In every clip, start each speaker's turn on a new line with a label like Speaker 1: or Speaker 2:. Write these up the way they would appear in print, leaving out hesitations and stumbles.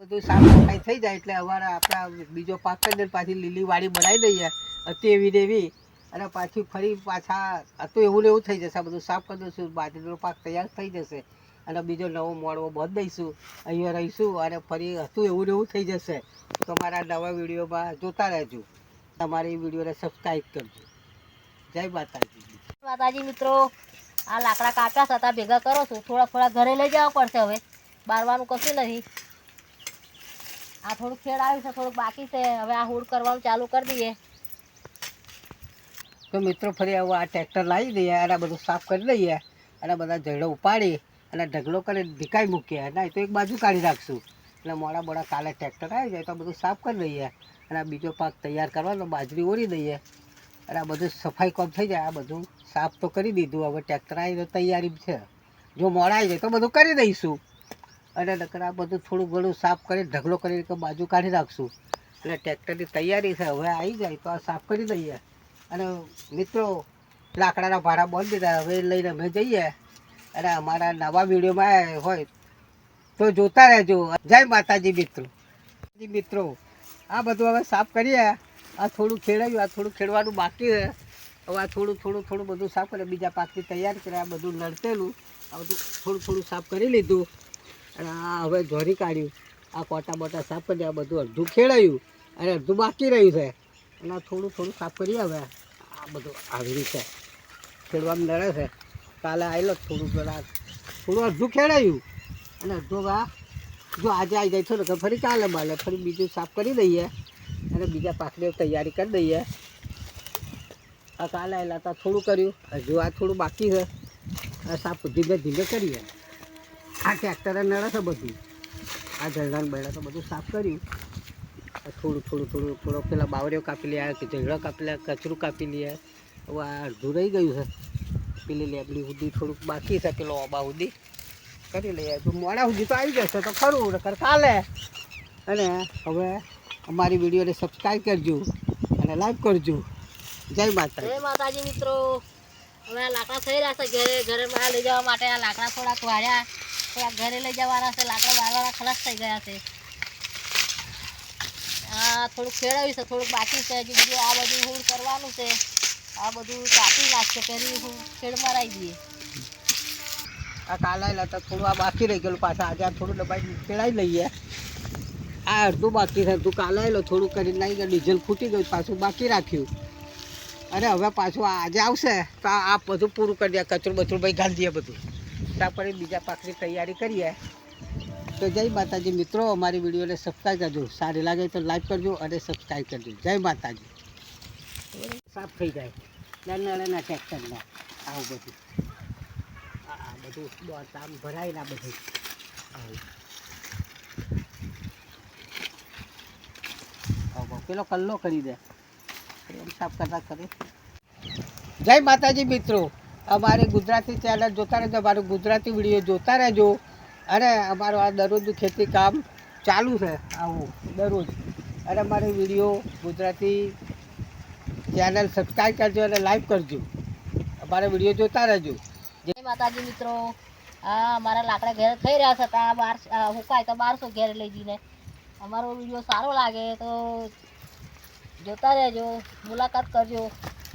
Speaker 1: બધું સાફ સફાઈ થઈ જાય એટલે અમારે આપણા બીજો પાક કરી દે, પાછી લીલી વાડી બનાવી દઈએ હતી એવી ને એવી, અને પાછી ફરી પાછા હતું એવું ને એવું થઈ જશે. બધું સાફ કરી દઈશું, બાજરીનો પાક તૈયાર થઈ જશે અને બીજો નવો મોડવો બંધ દઈશું, અહીંયા રહીશું અને ફરી હતું એવું ને એવું થઈ જશે. તમારા નવા વિડીયોમાં જોતા રહેજો, તમારી વિડીયોને સબસ્ક્રાઈબ કરજો. જય માતાજી.
Speaker 2: માતાજી મિત્રો, આ લાકડા કાપ્યા હતા ભેગા કરો છું, થોડા થોડા ઘરે લઈ જવા પડશે. હવે બારવાનું કશું નથી. આ થોડુંક ખેડ આવ્યું છે, થોડુંક બાકી છે. હવે આ હુડ કરવાનું ચાલુ કરી દઈએ.
Speaker 1: તો મિત્રો ફરી હવે આ ટ્રેક્ટર લાવી દઈએ અને બધું સાફ કરી દઈએ અને બધા જડો ઉપાડી અને ઢગલો કરી ઢીકાઈ મૂકીએ. ના તો એક બાજુ કાઢી રાખશું એટલે મોડા મોડા કાલે ટ્રેક્ટર આવી જાય તો બધું સાફ કરી દઈએ અને આ બીજો પાક તૈયાર કરવાનો, બાજરી ઓરી દઈએ અને આ બધું સફાઈ કામ થઈ જાય. આ બધું સાફ તો કરી દીધું, હવે ટ્રેક્ટર આવી તો તૈયારી છે. જો મોડા આવી જાય તો બધું કરી દઈશું અને નકર આ બધું થોડું ઘણું સાફ કરી ઢગલો કરી બાજુ કાઢી રાખશું અને ટ્રેક્ટરની તૈયારી છે. હવે આવી જાય તો આ સાફ કરી દઈએ. અને મિત્રો લાકડાના ભાડા બંધ દીધા, હવે લઈને અમે જઈએ અને અમારા નવા વિડીયોમાં હોય તો જોતા રહેજો. જય માતાજી મિત્રો, આ બધું હવે સાફ કરીએ. આ થોડું ખેડાયું, આ થોડું ખેડવાનું બાકી છે. હવે આ થોડું બધું સાફ કરે, બીજા પાકની તૈયારી કરે. આ બધું નડતેલું આ બધું થોડું સાફ કરી લીધું અને આ હવે જોરી કાઢ્યું. આ કોટા બોટા સાફ કરી, આ બધું અડધું ખેડાયું અને અડધું બાકી રહ્યું છે. અને આ થોડું સાફ કરીએ. હવે આ બધું આવી રીતે ખેડવામાં નડે છે. કાલે આવેલો થોડું અડધું ખેડાયું અને અડધું જો આજે આવી જાય છે ને ફરી કાલે બાલે ફરી બીજું સાફ કરી દઈએ અને બીજા પાકની તૈયારી કરી દઈએ. આ કાલે આવેલા હતા થોડું કર્યું, હજુ આ થોડું બાકી છે. આ સાફ ધીમે ધીમે કરીએ. આ ટ્રેક્ટરે નડે છે બધું, આ ઝરડાને બૈડા તો બધું સાફ કર્યું. થોડું પેલા બાવરીઓ કાપી લે, ઝઘડા કાપી લે, કચરું કાપી લે. હવે આ અડધું રહી ગયું છે. પેલી લેબડી સુધી થોડુંક બાકી છે, પેલો ઓબા સુધી કરી લઈએ. તો મોડા સુધી તો આવી જશે તો ખરું, નકર કાલે. અને હવે અમારી વિડીયોને સબસ્ક્રાઈબ કરજો અને લાઈક કરજો. જય માતાજી
Speaker 2: મિત્રો. હવે આ લાકડા થઈ રહ્યા છે ઘરે લઈ જવા માટે. આ લાકડા થોડાક વાળ્યા, થોડાક ઘરે લઈ જવાના છે. લાકડા વાળવાના ખલાસ થઈ ગયા છે. આ થોડુંક ખેડાવ્યું છે, થોડુંક બાકી છે. હજી બીજું આ બધું હુડ કરવાનું છે. આ બધું કાપી નાખશે, પહેલી ખેડ મરાઈ દઈએ.
Speaker 1: આ કાલાયેલા તો થોડું આ બાકી રહી ગયેલું, પાછા આજે થોડું દબાઈ ખેડાવી લઈએ. આ અડધું બાકી છે, અડધું કાલાયેલો થોડું કરી નાખી ગયું, ડીઝલ ખૂટી ગયું, પાછું બાકી રાખ્યું. અને હવે પાછું આજે આવશે તો આ બધું પૂરું કરી દે, કચરું બચરું ભાઈ ગાળી દઈએ બધું. ત્યાં બીજા પાકની તૈયારી કરીએ. તો જય માતાજી મિત્રો, અમારી વિડીયોને સબસ્ક્રાઈબ કરજો. સારી લાગે તો લાઈક કરજો અને સબસ્ક્રાઈબ કરજો. જય માતાજી. સાફ થઈ જાય નાના ટ્રેક્ટરના આવું બધું. આ બધું આમ ભરાય ને આ બધું આવું પેલો કલ્લો કરી દે એમ સાફ કરતા કરે. જય માતાજી મિત્રો, અમારી ગુજરાતી ચેનલ જોતા રહેજો, અમારું ગુજરાતી વિડીયો જોતા રહેજો. અને અમારું આ દરરોજનું ખેતી કામ ચાલુ છે આવું દરરોજ. અને અમારી વિડીયો ગુજરાતી ચેનલ સબસ્ક્રાઈબ કરજો અને લાઈક કરજો. અમારા વિડીયો જોતા રહેજો.
Speaker 2: જય માતાજી મિત્રો, આ અમારા લાકડા ઘરે થઈ રહ્યા છે. ત્યાં બહાર હુકાય તો 1200 ઘેરે લઈ જઈને. અમારો વિડીયો સારો લાગે તો જોતા રહેજો, મુલાકાત કરજો.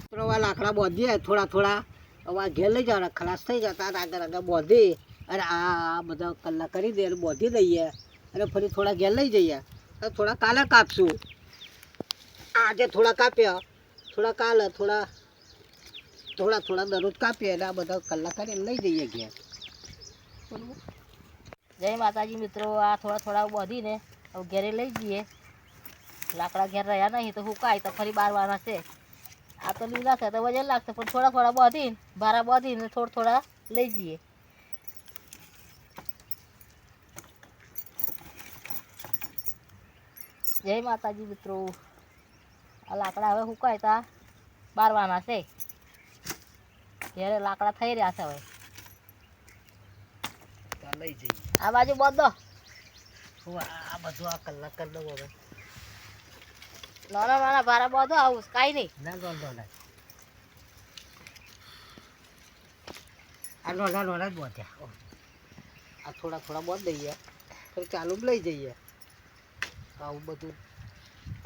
Speaker 1: મિત્રો આ લાકડા બાંધીએ થોડા હવે ઘેર લઈ જવાના, ખલાસ થઈ જતા આગળ બાંધી અને આ બધા કલાક કરી દે અને બાંધી દઈએ અને ફરી થોડા ઘેર લઈ જઈએ. થોડા કાલે કાપશું. આજે થોડા કાપ્યા, થોડા કાલે, થોડા દરરોજ કાપીએ અને આ બધા કલાક કરીને લઈ જઈએ ઘેર.
Speaker 2: જય માતાજી મિત્રો, આ થોડા બાંધીને હવે ઘેરે લઈ જઈએ. લાકડા ઘેર રહ્યા નહીં તો હુકાય તો ફરી બારવાના છે. આ તો લીલા છે તો વજન લાગશે, પણ થોડા બાંધીને ભારા બાંધીને થોડા લઈ જઈએ. જય માતાજી મિત્રો, આ લાકડા હવે હુકાય તા બારવાના છે. ઘેરે લાકડા થઈ રહ્યા છે. હવે
Speaker 1: લઈ જઈએ.
Speaker 2: આ બાજુ બાંધો.
Speaker 1: આ બધું આ કલાક કરી દઉં. હવે
Speaker 2: નાના ભારા બાંધો, આવું કાંઈ નહીં.
Speaker 1: ના ના આ નાના જ બાંધ્યા. આ થોડા બાંધ દઈએ, ફરી ચાલુ લઈ જઈએ. આવું બધું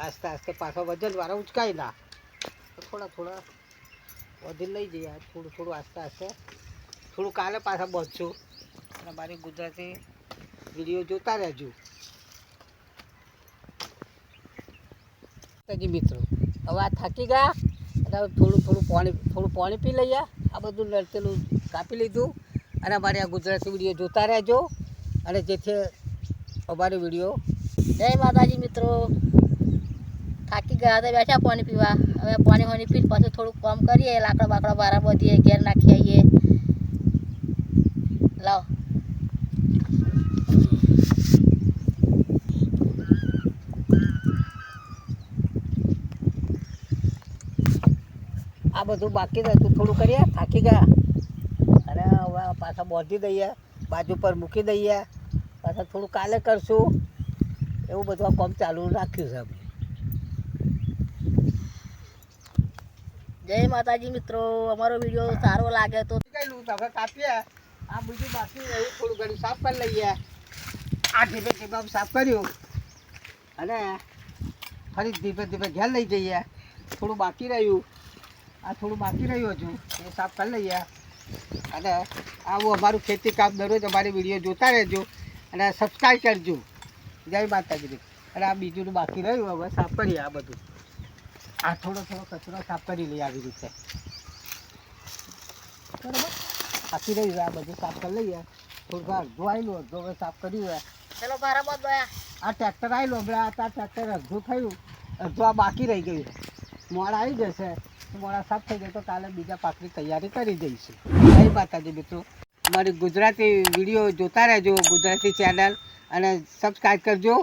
Speaker 1: આસ્તે આસ્તે પાછો વજનવાળા ઉચકાઈ ના થોડા થોડા વધી લઈ જઈએ થોડું થોડું આસ્તે આસ્તે થોડું કાલે પાછા પહોંચશું અને મારી ગુજરાતી વિડીયો જોતા રહેજો. મિત્રો હવે આ થાકી ગયા અને થોડું પાણી પી લઈએ. આ બધું નડતેલું કાપી લીધું અને અમારે આ ગુજરાતી વિડીયો જોતા રહેજો અને જેથી અમારી વિડીયો.
Speaker 2: જય માતાજી મિત્રો, થાકી ગયા હતા, બેઠા પાણી પીવા. હવે પાણી પીને પાછું થોડુંક કામ કરીએ, લાકડા બાકડા બારા બધીએ, ઘેર નાખી આવીએ. લાવ
Speaker 1: આ બધું બાકી હતું થોડું કરીએ, થાકી ગયા અને હવે પાછા બાંધી દઈએ, બાજુ પર મૂકી દઈએ, પાછા થોડું કાલે કરશું. એવું બધું આ કામ ચાલુ રાખ્યું છે અમે.
Speaker 2: જય માતાજી મિત્રો, અમારો વિડીયો સારો લાગે તો
Speaker 1: હવે કાપીએ. આ બીજું બાકી રહ્યું થોડું ઘણું સાફ કરી લઈએ. આ ધીમે ધીમે સાફ કર્યું અને ફરી ધીમે ધીમે ઘેર લઈ જઈએ. થોડું બાકી રહ્યું, આ થોડું બાકી રહ્યું હજુ એ સાફ કરી લઈએ. અને આવું અમારું ખેતી કામ દરરોજ અમારી વિડીયો જોતા રહેજો અને સબસ્ક્રાઈબ કરજો. જય માતાજી. અને આ બીજું બાકી રહ્યું હવે સાફ કરીએ. આ બધું આ થોડો કચરો સાફ કરી લઈએ આવી રીતે, બરાબર. બાકી રહ્યું આ બધું સાફ કરી લઈએ. થોડું અડધું આવેલું, અડધું હવે સાફ કર્યું.
Speaker 2: ચલો બરાબર દયા.
Speaker 1: આ ટ્રેક્ટર આવેલું હમણાં, આ ટ્રેક્ટર અડધું થયું, અડધું આ બાકી રહી ગયું. મોડા આવી જશે, મોડા સાફ થઈ જાય તો કાલે બીજા પાકની તૈયારી કરી દઈશું. જય માતાજી મિત્રો, અમારી ગુજરાતી વિડીયો જોતા રહેજો, ગુજરાતી ચેનલ, અને સબસ્ક્રાઈબ કરજો.